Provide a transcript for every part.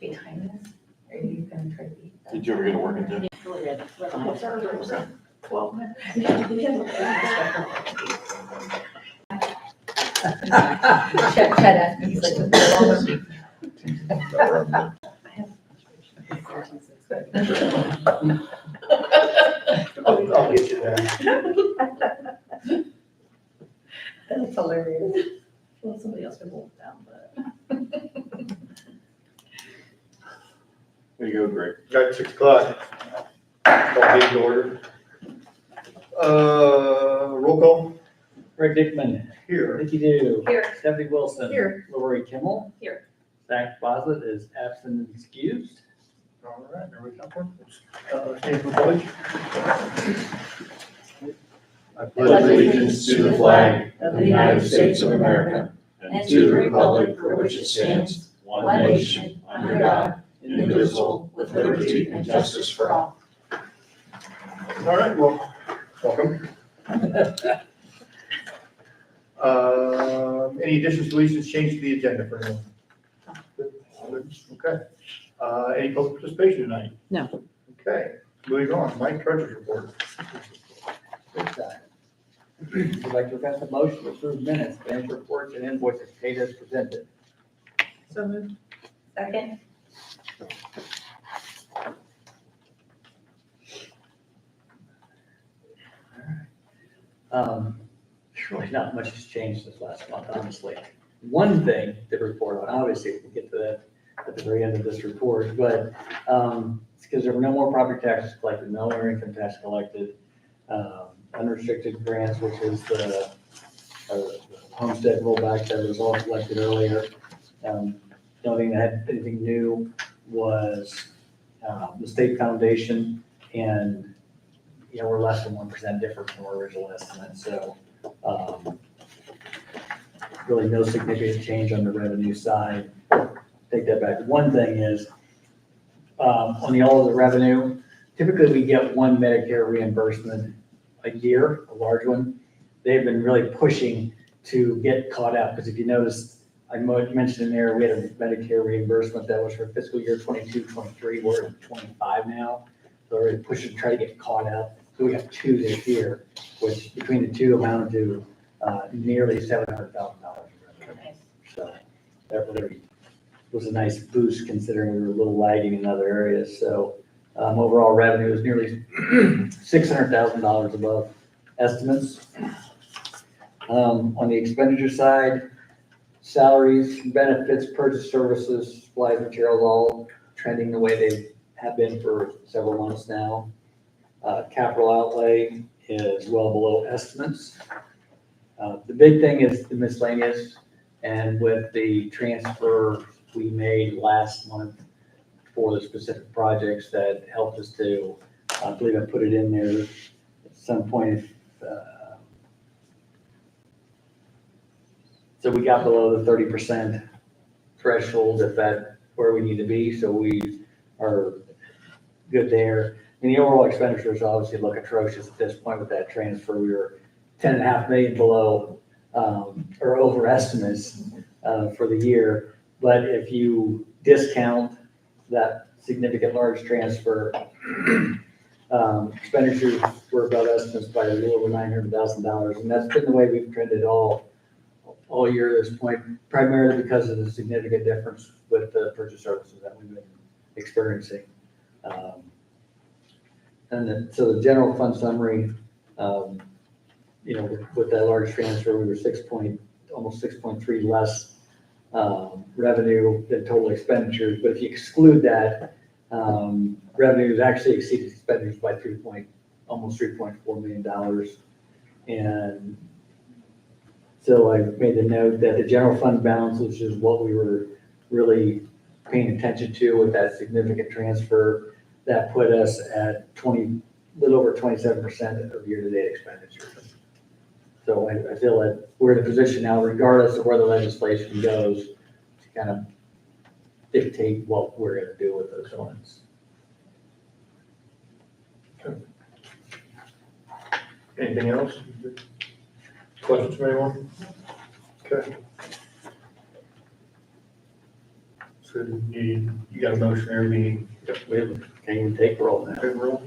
Should we time this? Or are you gonna try to beat that? Did you ever get to work again? Okay. 12 minutes. Chad asked me, he's like, "What's the I'll get you there. That's hilarious. Well, somebody else can hold it down, but. There you go, Greg. Got 6 o'clock. Call meeting to order. Roll call Greg Dickman, here. Vicky Do. Here. Stephanie Wilson. Here. Lori Kimmel. Here. Zach Foslet is absent and excused. All right, there we go. Stand for pledge. I pledge allegiance to the flag of the United States of America and to the republic for which it stands, one nation, under God, indivisible, with liberty and justice for all. All right, well, welcome. Any additions, deletions, changes to the agenda for anyone? Okay. Any public participation tonight? No. Okay, moving on. Mike, treasurer's report. Good time. Would like to request a motion to approve minutes, financial reports, and invoices paid as presented. So moved. Second? There's really not much has changed this last month, honestly. One thing to report on, obviously, we'll get to that at the very end of this report, but it's because there were no more property taxes collected, no more income tax collected. Unrestricted grants, which is the homestead rollback that was all collected earlier. The only thing that had anything new was the state foundation, and, you know, we're less than 1% different from our original estimate, so really no significant change on the revenue side. Take that back. One thing is, on all of the revenue, typically we get one Medicare reimbursement a year, a large one. They've been really pushing to get caught up, because if you notice, I mentioned in there, we had a Medicare reimbursement that was for fiscal year 22-23, we're at 25 now. So we're pushing to try to get caught up. So we got 2 this year, which between the two amounted to nearly $700,000 in revenue. So that really was a nice boost considering we were a little lagging in other areas. So overall revenue is nearly $600,000 above estimates. On the expenditure side, salaries, benefits, purchase services, supplies, materials, all trending the way they have been for several months now. Capital outlay is well below estimates. The big thing is the miscellaneous, and with the transfer we made last month for the specific projects that helped us to, I believe I put it in there at some point. So we got below the 30% threshold at that where we need to be, so we are good there. And the overall expenditures obviously look atrocious at this point with that transfer. We were 10.5 million below or over estimates for the year. But if you discount that significant large transfer, expenditures were above estimates by a little over $900,000, and that's been the way we've trended all year at this point, primarily because of the significant difference with the purchase services that we've been experiencing. So the general fund summary, you know, with that large transfer, we were almost 6.3 less revenue than total expenditures. But if you exclude that, revenues actually exceeded expenditures by almost $3.4 million. And so I made the note that the general fund balance, which is what we were really paying attention to with that significant transfer, that put us at a little over 27% of year-to-date expenditures. So I feel that we're in a position now, regardless of where the legislation goes, to kind of dictate what we're going to do with those funds. Okay. Anything else? Questions from anyone? Okay. So you got a motion there, we We can't even take roll now. take roll?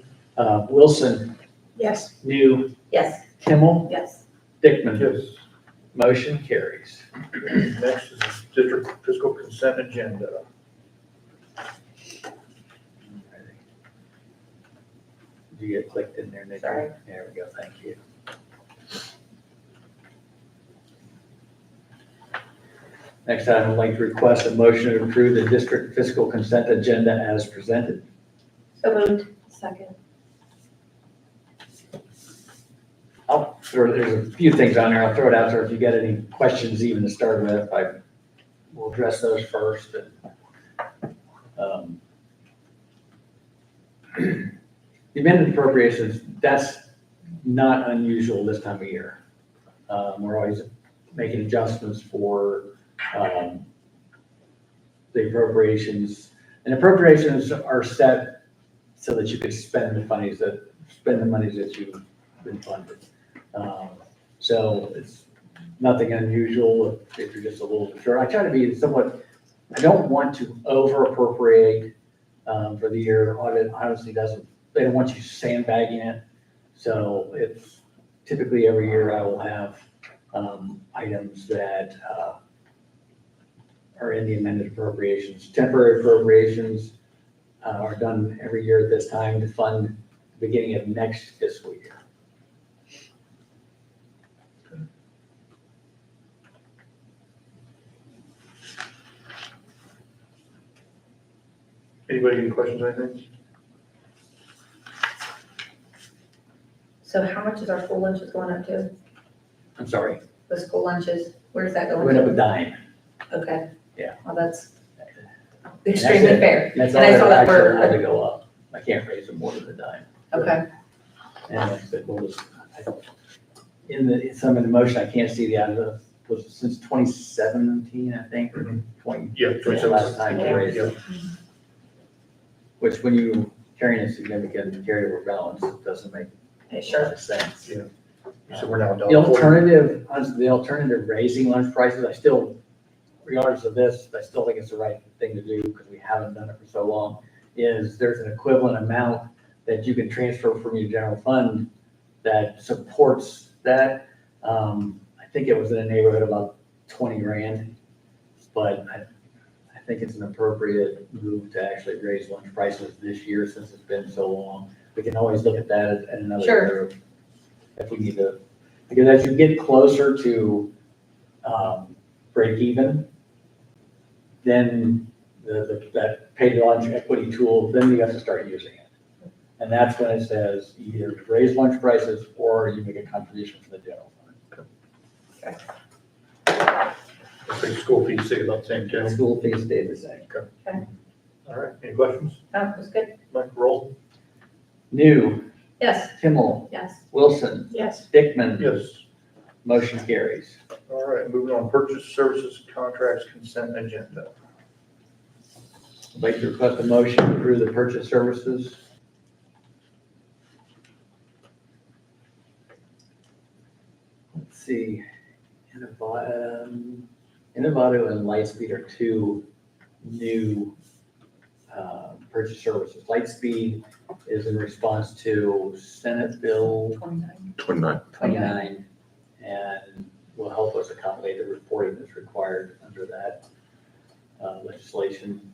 Wilson, Yes. New, Yes. Kimmel, Yes. Dickman. Yes. Motion carries. Next is district fiscal consent agenda. Did you get clicked in there, Nick? Sorry. There we go, thank you. Next item, I'd like to request a motion to approve the district fiscal consent agenda as presented. So moved. Second. There's a few things on there, I'll throw it out there if you got any questions even to start with, we'll address those first. The amended appropriations, that's not unusual this time of year. We're always making adjustments for the appropriations. And appropriations are set so that you can spend the monies that you've been funded. So it's nothing unusual if you're just a little short. I try to be somewhat, I don't want to over appropriate for the year. Audit honestly they don't want you sandbagging it. So it's typically every year I will have items that are in the amended appropriations. Temporary appropriations are done every year at this time to fund the beginning of next fiscal year. Anybody any questions, I think? So how much is our school lunches going up to? I'm sorry, The school lunches, where's that going went up a to? dime. Okay. Yeah. Well, that's that's extremely it. fair. That's And all I saw that that actually allowed to for, go up. I can't raise them more than a dime. okay. And like I said, in the motion, I can't see was it since 2017, I think, or 20, Yeah, the last time we raised it. Yeah. Which when you carrying a significant carryover balance, it doesn't make a Sure. lot of sense. Yeah. So we're now The $1.40. alternative raising lunch prices, I still, regardless of this, I still think it's the right thing to do because we haven't done it for so long, is there's an equivalent amount that you can transfer from your general fund that supports that. I think it was in the neighborhood of about 20 grand, but I think it's an appropriate move to actually raise lunch prices this year since it's been so long. We can always look at that at another Sure. year if we need to, because as you get closer to break even, then that paid lunch equity tool, then you have to start using it. And that's when it says either raise lunch prices or you make a contribution from the general fund. I think school fees stay about the same, too. School fees stay the same. All right, any questions? Oh, that's good. Mike, roll? New, Yes. Kimmel, Yes. Wilson, Yes. Dickman. Yes. Motion carries. All right, moving on, purchase services contracts consent agenda. I'd like to request a motion to approve the purchase services. Let's see, Innovato and Lightspeed are two new purchase services. Lightspeed is in response to Senate Bill 29 and will help us accommodate the reporting that's required under that legislation.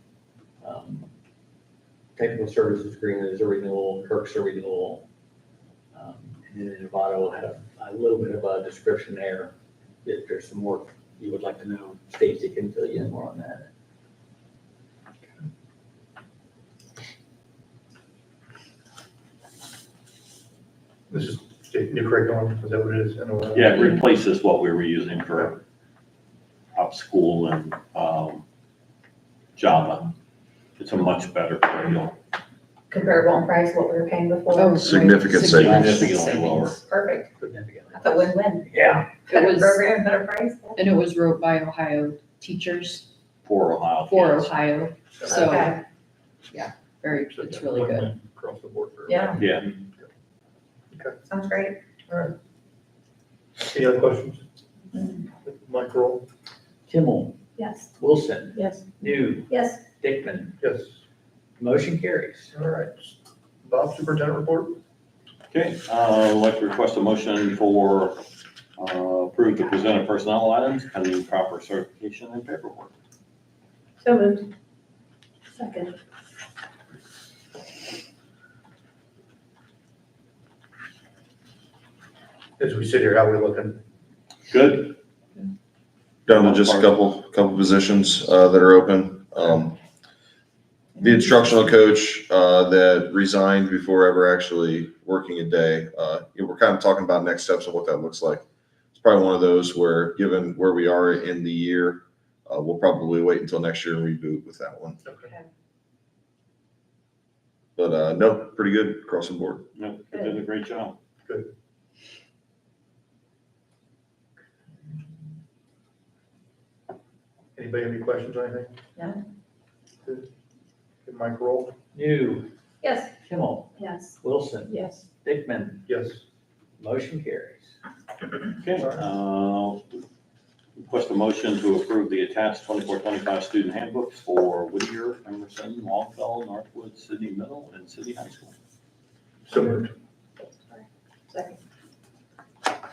Technical services agreement is a renewal, Kirk's a renewal. And then Innovato had a little bit of a description there. If there's some more you would like to know, Stacy can fill you in more on that. This is new curriculum, is that what it is? Yeah, it replaces what we were using for up school and Java. It's a much better curriculum. Comparable in price, what we were paying before. Oh, Significant savings. Significantly lower. Perfect. Significantly. That's a win-win. Yeah. Better was- program, better price. And it was wrote by Ohio teachers For Ohio for kids. Ohio, so Okay. it's really good. Across the board for. Yeah. Yeah. Sounds great. Any other questions? Mike, roll? Kimmel, Yes. Wilson, Yes. New, Yes. Dickman. Yes. Motion carries. All right. Bob, superintendent report? Okay, I'd like to request a motion for approve the presented personnel items pending proper certification and paperwork. So moved. Second. As we sit here, how are we looking? Good. Down to just a couple positions that are open. The instructional coach that resigned before ever actually working a day. We're kind of talking about next steps and what that looks like. It's probably one of those where, given where we are in the year, we'll probably wait until next year and reboot with that one. Okay. But no, pretty good across the board. No, you did a great job. Anybody have any questions or anything? No. Good. Good, Mike, roll. New, Yes. Kimmel, Yes. Wilson, Yes. Dickman. Yes. Motion carries. Okay, request a motion to approve the attached 24-25 student handbooks for Whittier, Emerson, Longfellow, Northwood, Sidney Middle, and City High School. So moved. Second. So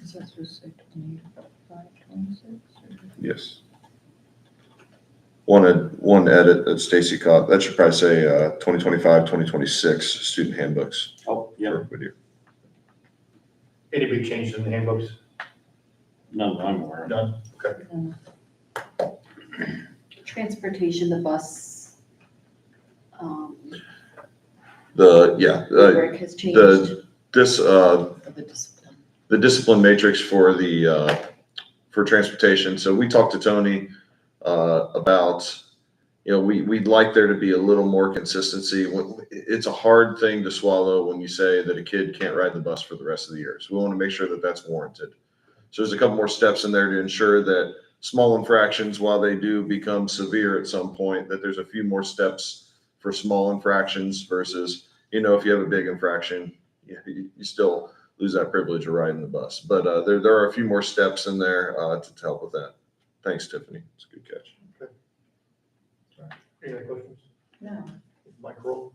it's supposed to say 25, 26, or? Yes. One edit that Stacy caught, that should probably say 2025, 2026 student handbooks. Oh, yeah, for Whittier. Any big changes in the handbooks? none that I'm aware of. None. Okay. Transportation, the bus, rubric has changed. This, Of the discipline. the discipline matrix for the, for transportation. So we talked to Tony, about, we'd like there to be a little more consistency. It's a hard thing to swallow when you say that a kid can't ride the bus for the rest of the year. So we want to make sure that that's warranted. So there's a couple more steps in there to ensure that small infractions, while they do become severe at some point, that there's a few more steps for small infractions versus, if you have a big infraction, you still lose that privilege of riding the bus. But there are a few more steps in there to help with that. Thanks, Tiffany. It's a good catch. Any other questions? No. Mike, roll.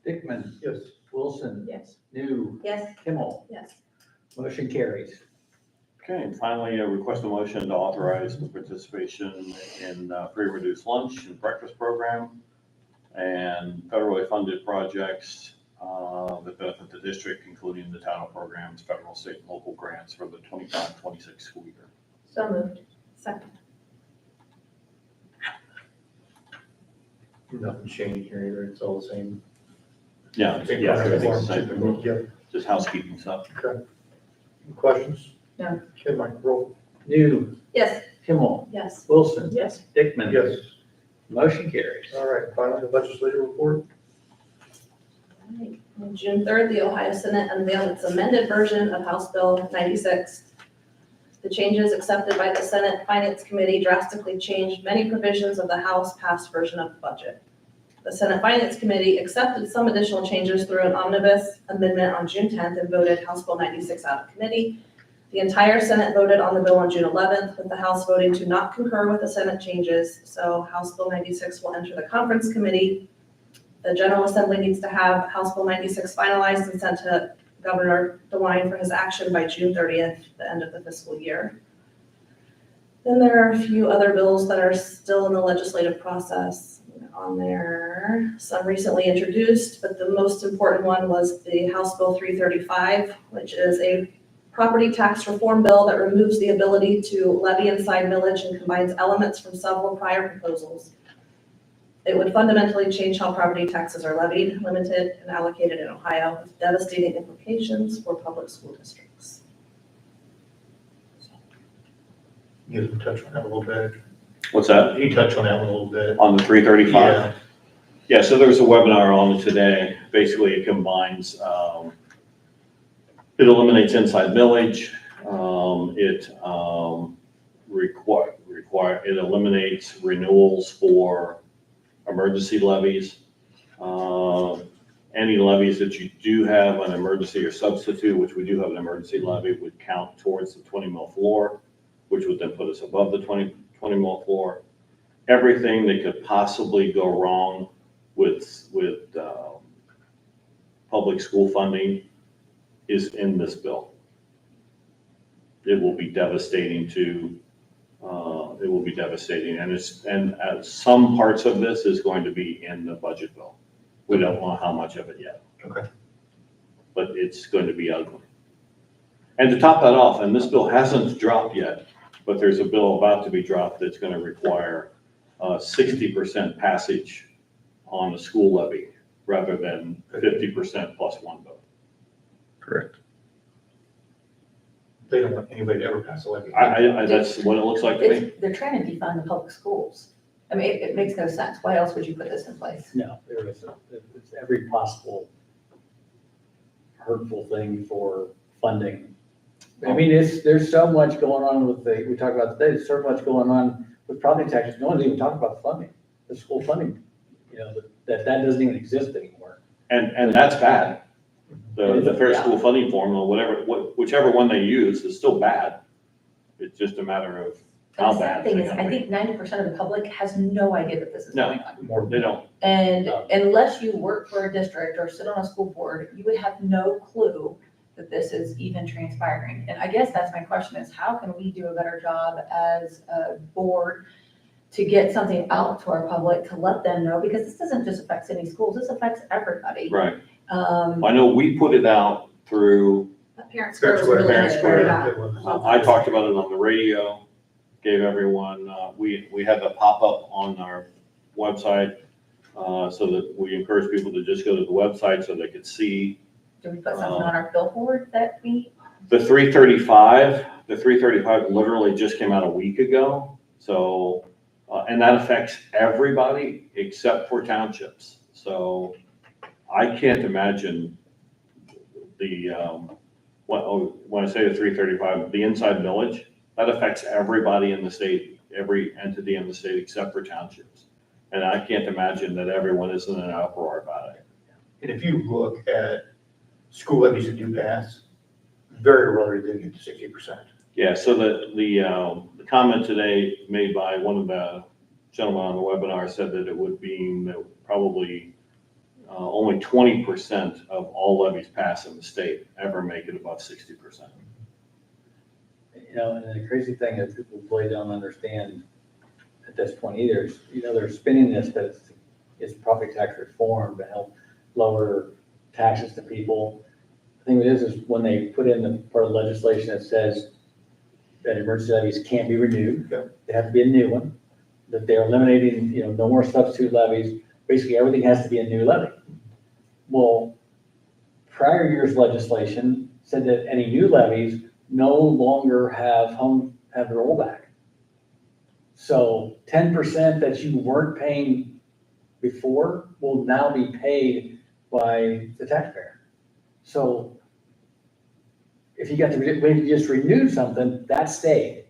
Dickman, Yes. Wilson, Yes. New, Yes. Kimmel. Yes. Motion carries. Okay, and finally, request a motion to authorize the participation in free reduced lunch and breakfast program and federally funded projects that benefit the district, including the title programs, federal, state, and local grants for the 25-26 school year. So moved. Second. Nothing changed here either. It's all the same. Yeah, Same yeah, program, everything's the same same. thing. Yep. Just housekeeping stuff. Okay. Any questions? No. Okay, Mike, roll. New, Yes. Kimmel, Yes. Wilson, Yes. Dickman. Yes. Motion carries. All right, finally, the legislative report. On June 3rd, the Ohio Senate unveiled its amended version of House Bill 96. The changes accepted by the Senate Finance Committee drastically changed many provisions of the House passed version of the budget. The Senate Finance Committee accepted some additional changes through an omnibus amendment on June 10th and voted House Bill 96 out of committee. The entire Senate voted on the bill on June 11th, with the House voting to not concur with the Senate changes. So House Bill 96 will enter the conference committee. The General Assembly needs to have House Bill 96 finalized and sent to Governor DeWine for his action by June 30th, the end of the fiscal year. Then there are a few other bills that are still in the legislative process on there. Some recently introduced, but the most important one was the House Bill 335, which is a property tax reform bill that removes the ability to levy inside millage and combines elements from several prior proposals. It would fundamentally change how property taxes are levied, limited, and allocated in Ohio, with devastating implications for public school districts. You can touch on that a little bit. What's that? You touched on that one a little bit. On the 335? Yeah. Yeah, so there's a webinar on it today. Basically, it combines, it eliminates inside millage. It eliminates renewals for emergency levies. Any levies that you do have an emergency or substitute, which we do have an emergency levy, would count towards the 20 mil floor, which would then put us above the 20 mil floor. Everything that could possibly go wrong with public school funding is in this bill. It will be devastating and some parts of this is going to be in the budget bill. We don't know how much of it yet. Okay. But it's going to be ugly. And to top that off, and this bill hasn't dropped yet, but there's a bill about to be dropped that's going to require 60% passage on the school levy rather than 50% plus one vote. Correct. They don't want anybody to ever pass a levy. I that's what it looks like to me. They're trying to defund the public schools. I mean, it makes no sense. Why else would you put this in place? No, there is, it's every possible hurtful thing for funding. I mean, there's so much going on with we talked about today, there's so much going on with property taxes. No one's even talking about funding, the school funding, that doesn't even exist anymore. And that's bad. The fair Yeah. school funding formula, whichever one they use is still bad. It's just a matter of how The sad bad. thing they is, gotta I be. think 90% of the public has no idea that this is No. going on. More They don't. And No. unless you work for a district or sit on a school board, you would have no clue that this is even transpiring. And I guess that's my question is, how can we do a better job as a board to get something out to our public, to let them know? Because this doesn't just affect city schools, this affects everybody. Right. Um, I know we put it out through, Parent Square was That's what really Parent good. Square. Yeah. I talked about it on the radio, gave everyone, we had the pop-up on our website, so that we encourage people to just go to the website so they could see. Do we put something on our billboard that we, The 335 literally just came out a week ago. So, and that affects everybody except for townships. So I can't imagine when I say the 335, the inside village, that affects everybody in the state, every entity in the state except for townships. And I can't imagine that everyone is in an uproar about it. And if you look at school levies that do pass, very rarely do they get to 60%. Yeah, so the comment today made by one of the gentlemen on the webinar said that it would be probably only 20% of all levies passed in the state ever make it above 60%. And the crazy thing is people really don't understand at this point either, is, they're spinning this, that it's property tax reform to help lower taxes to people. The thing is when they put in the part of the legislation that says that emergency levies can't be renewed, Okay. they have to be a new one, that they're eliminating, no more substitute levies, basically everything has to be a new levy. Well, prior year's legislation said that any new levies no longer have the rollback. So 10% that you weren't paying before will now be paid by the taxpayer. So if you when you just renewed something, that stayed.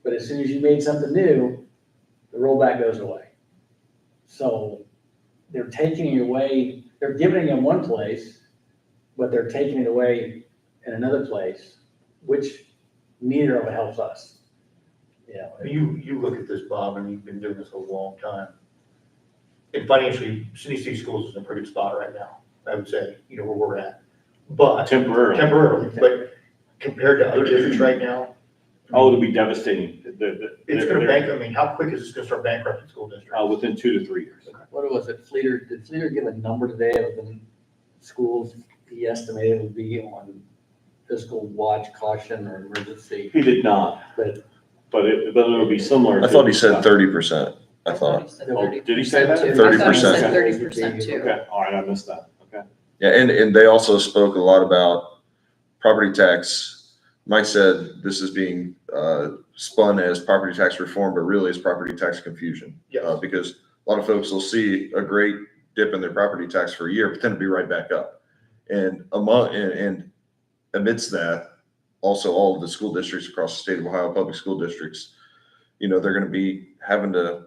But as soon as you made something new, the rollback goes away. So they're taking it away, they're giving it in one place, but they're taking it away in another place, which neither of it helps us. You look at this, Bob, and you've been doing this a long time. And financially, Sidney Schools is in a pretty good spot right now, I would say, where we're at. But temporarily, but compared to other districts right now, Oh, it'll be devastating. it's gonna how quick is this gonna start bankrupting school districts? Within 2 to 3 years. What was it, did Fleeter give a number today of the schools he estimated would be on fiscal watch, caution, or emergency? He did not, But but it'll be similar. I thought he said 30%. I thought. Oh, did he say that? 30%. 30% too. Okay, all right, I missed that. Okay. Yeah, and they also spoke a lot about property tax. Mike said this is being spun as property tax reform, but really it's property tax confusion. Yes. Because a lot of folks will see a great dip in their property tax for a year, but then it'll be right back up. And amidst that, also all of the school districts across the state of Ohio, public school districts, they're going to be having to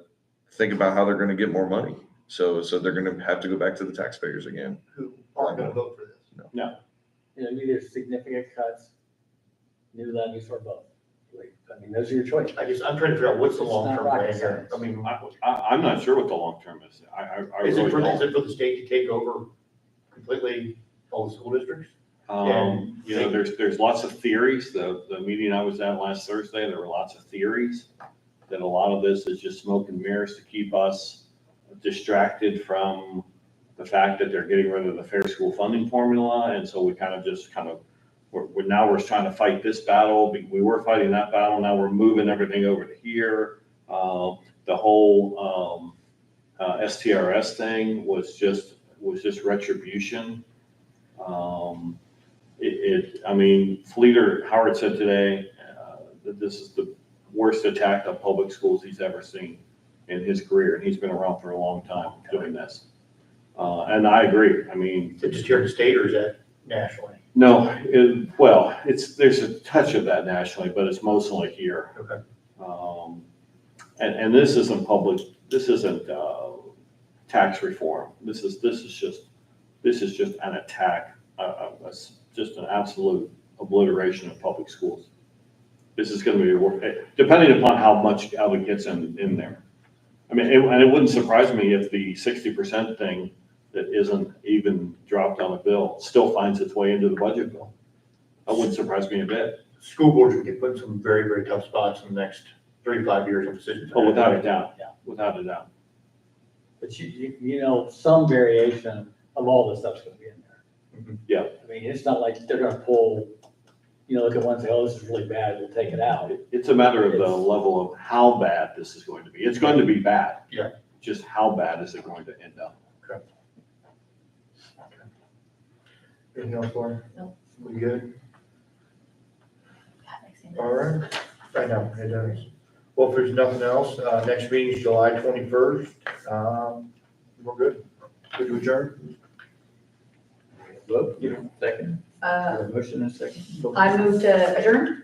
think about how they're going to get more money. So they're going to have to go back to the taxpayers again. Who aren't gonna vote for this? either significant cuts, new levies, or both. I mean, those are your choices. I'm trying to figure out what's the It's not long-term rocket plan here. science. I mean, I'm not sure what the long term is. I is really it for don't. the state to take over completely all the school districts? You know, there's lots of theories. The meeting I was at last Thursday, there were lots of theories that a lot of this is just smoke and mirrors to keep us distracted from the fact that they're getting rid of the fair school funding formula. And so we we're trying to fight this battle. We were fighting that battle. Now we're moving everything over to here. The whole STRS thing was just retribution. I mean, Howard said today that this is the worst attack on public schools he's ever seen in his career, and he's been around for a long time doing this. And I agree. I mean, Is it just here in the state or is that nationally? no, there's a touch of that nationally, but it's mostly here. Okay. And this isn't tax reform. This is just an attack, just an absolute obliteration of public schools. This is going to be, depending upon how much of it gets in there. I mean, and it wouldn't surprise me if the 60% thing that isn't even dropped on a bill still finds its way into the budget bill. That wouldn't surprise me a bit. School boards would get put in some very, very tough spots in the next 3 to 5 years of decisions. Oh, without a doubt, yeah, without a doubt. But you know, some variation of all this stuff's gonna be in there. Mhm. Yeah. I mean, it's not like they're gonna pull, look at one and say, oh, this is really bad, we'll take it out. It's a matter of the level of how bad this is going to be. It's going to be bad. Yeah. Just how bad is it going to end up? Anything else, Lauren? No. We good? That makes sense. All right. I know, it does. Well, if there's nothing else, next meeting is July 21st. We're good. Good to adjourn? Vote, second, motion and second. I move to adjourn.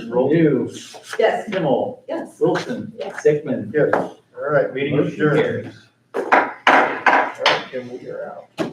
Roll. New, Yes. Kimmel, Yes. Wilson, Yes. Sickman. Yes. All right, meeting is Motion adjourned. carries. All right, Kim, we are out.